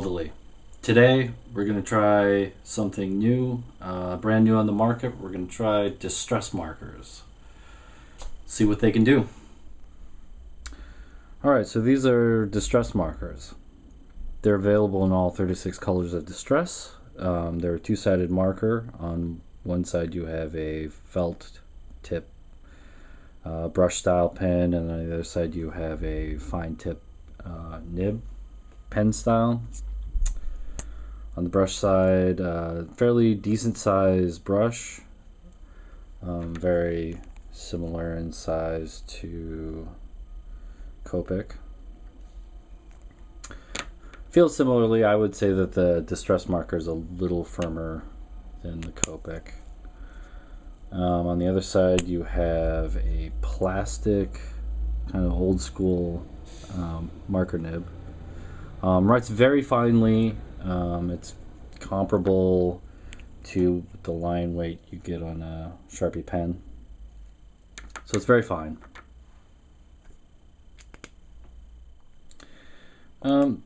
Weldele. Today we're going to try something new, brand new on the market. We're going to try distress markers. See what they can do. Alright, so these are distress markers. They're available in all 36 colors of distress. They're a two-sided marker. On one side you have a felt tip brush style pen, and on the other side you have a fine tip nib pen style. On the brush side, fairly decent size brush, very similar in size to Copic. Feels similarly. I would say that the distress marker is a little firmer than the Copic. On the other side you have a plastic kind of old school marker nib. Writes very finely. It's comparable to the line weight you get on a Sharpie pen. So it's very fine.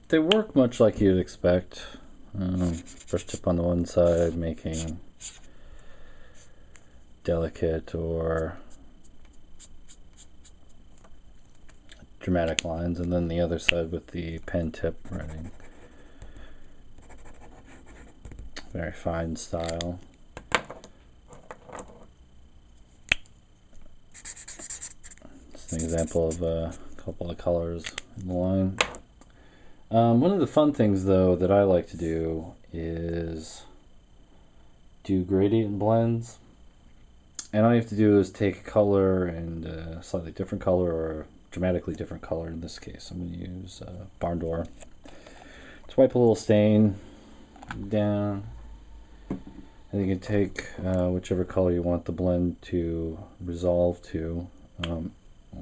They work much like you'd expect. Brush tip on the one side making delicate or dramatic lines, and then the other side with the pen tip writing very fine style. It's an example of a couple of colors in the line. One of the fun things though that I like to do is do gradient blends, and all you have to do is take a color and a slightly different color, or a dramatically different color. In this case I'm going to use barn door. Just wipe a little stain down, and you can take whichever color you want the blend to resolve to. In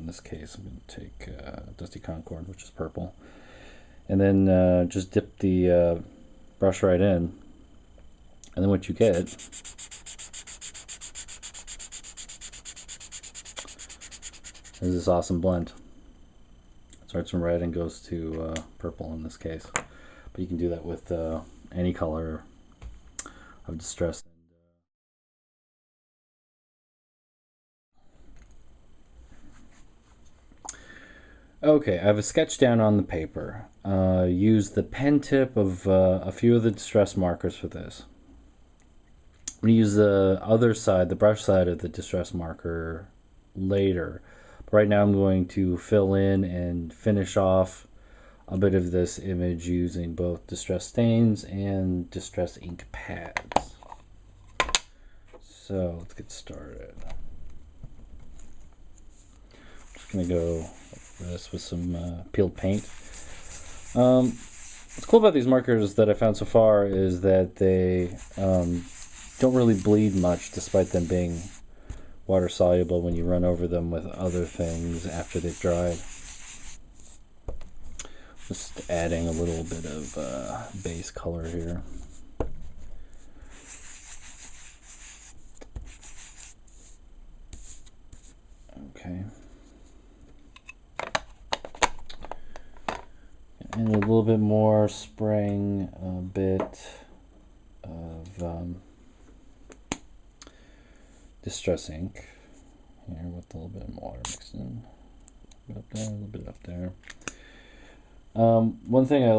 this case I'm going to take Dusty Concord, which is purple, and then just dip the brush right in, and then what you get is this awesome blend. It starts from red and goes to purple in this case, but you can do that with any color of distress. Okay, I have a sketch down on the paper. Use the pen tip of a few of the distress markers for this. I'm going to use the other side, the brush side of the distress marker later. But right now I'm going to fill in and finish off a bit of this image using both distress stains and distress ink pads. So let's get started. I'm just going to go this with some peeled paint. What's cool about these markers that I found so far is that they don't really bleed much, despite them being water soluble when you run over them with other things after they've dried. Just adding a little bit of base color here. Okay. And a little bit more, spraying a bit of distress ink here with a little bit of water mixed in. A bit up there, a little bit up there. One thing I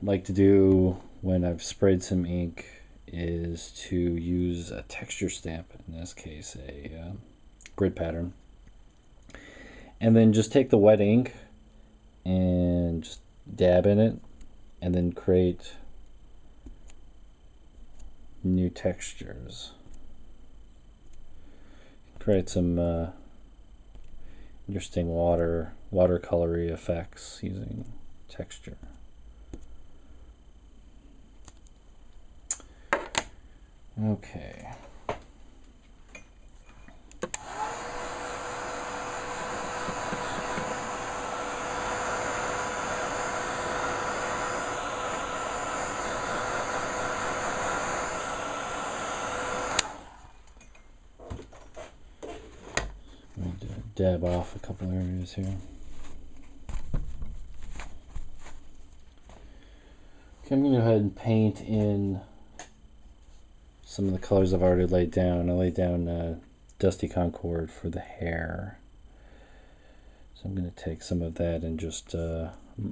like to do when I've sprayed some ink is to use a texture stamp, in this case a grid pattern, and then just take the wet ink and just dab in it, and then create new textures. Create some interesting watercolory effects using texture. Okay. Dab off a couple areas here. Okay, I'm going to go ahead and paint in some of the colors I've already laid down. I laid down Dusty Concord for the hair. So I'm going to take some of that and just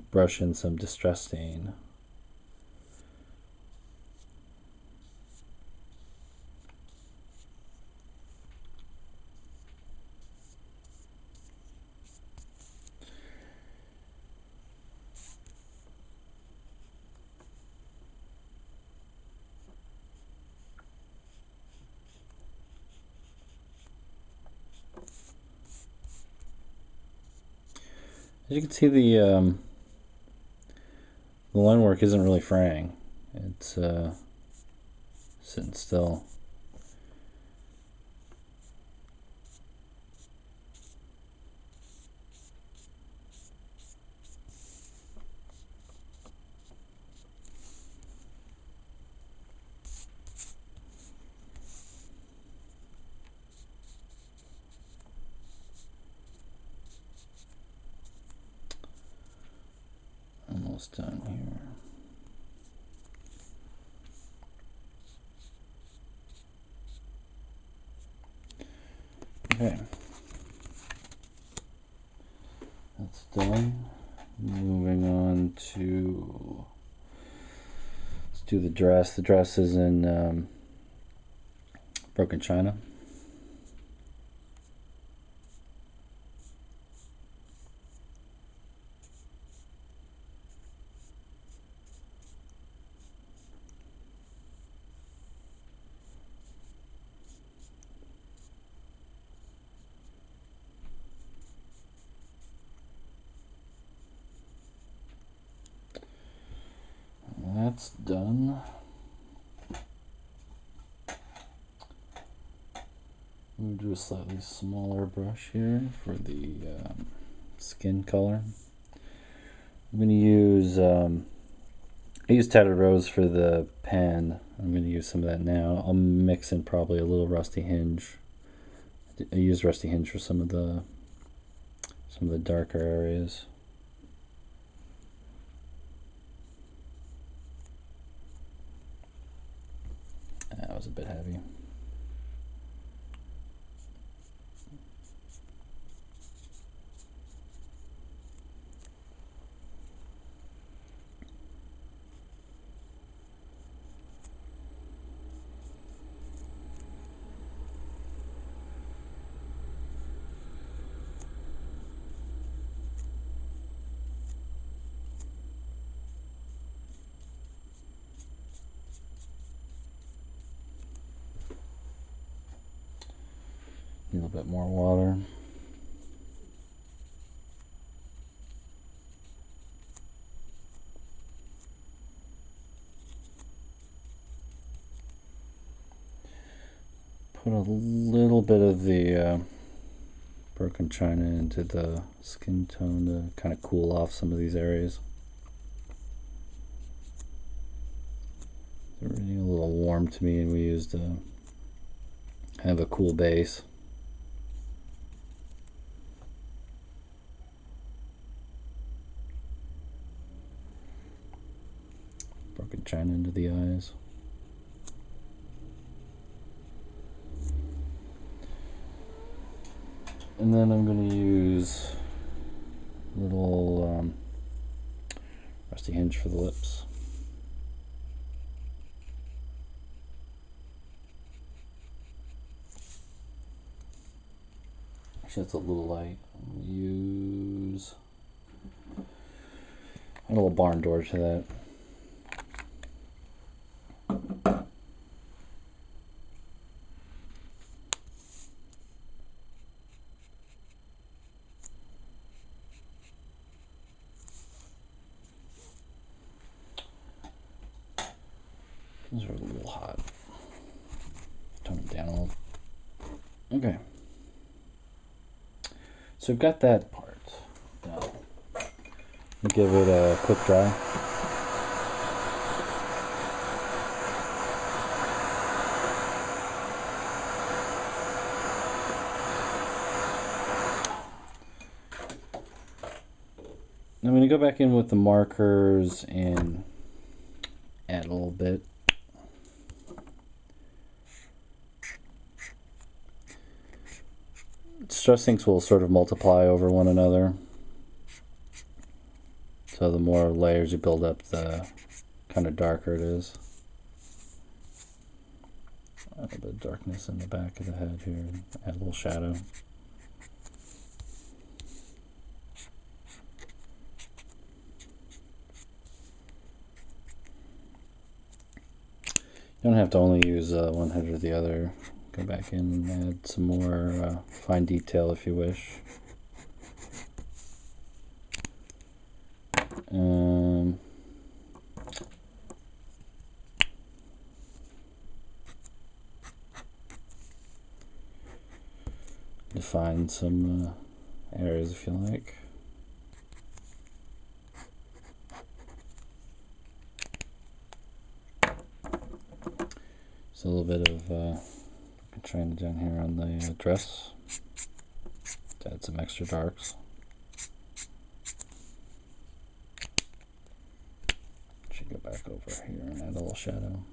brush in some distress stain. As you can see, the line work isn't really fraying. It's sitting still. Almost done here. Okay, that's done. Moving on to, let's do the dress. The dress is in broken china. That's done. I'm going to do a slightly smaller brush here for the skin color. I'm going to use I used Tattered Rose for the pen. I'm going to use some of that now. I'll mix in probably a little Rusty Hinge. I used Rusty Hinge for some of the darker areas. That was a bit heavy. A little bit more water. Put a little bit of the broken china into the skin tone to kind of cool off some of these areas. They're getting a little warm to me, and we used kind of a cool base. Broken china into the eyes. And then I'm going to use a little Rusty Hinge for the lips. Actually, that's a little light. I'm going to use a little barn door to that. Those are a little hot. Tone it down a little. Okay. So I've got that part done. Give it a quick dry. I'm going to go back in with the markers and add a little bit. Stress inks will sort of multiply over one another. So the more layers you build up, the kind of darker it is. A little bit of darkness in the back of the head here. Add a little shadow. You don't have to only use one head or the other. Go back in and add some more fine detail if you wish. Define some areas if you like. Just a little bit of trying down here on the dress to add some extra darks. Should go back over here and add a little shadow.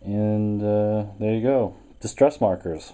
And there you go, distress markers.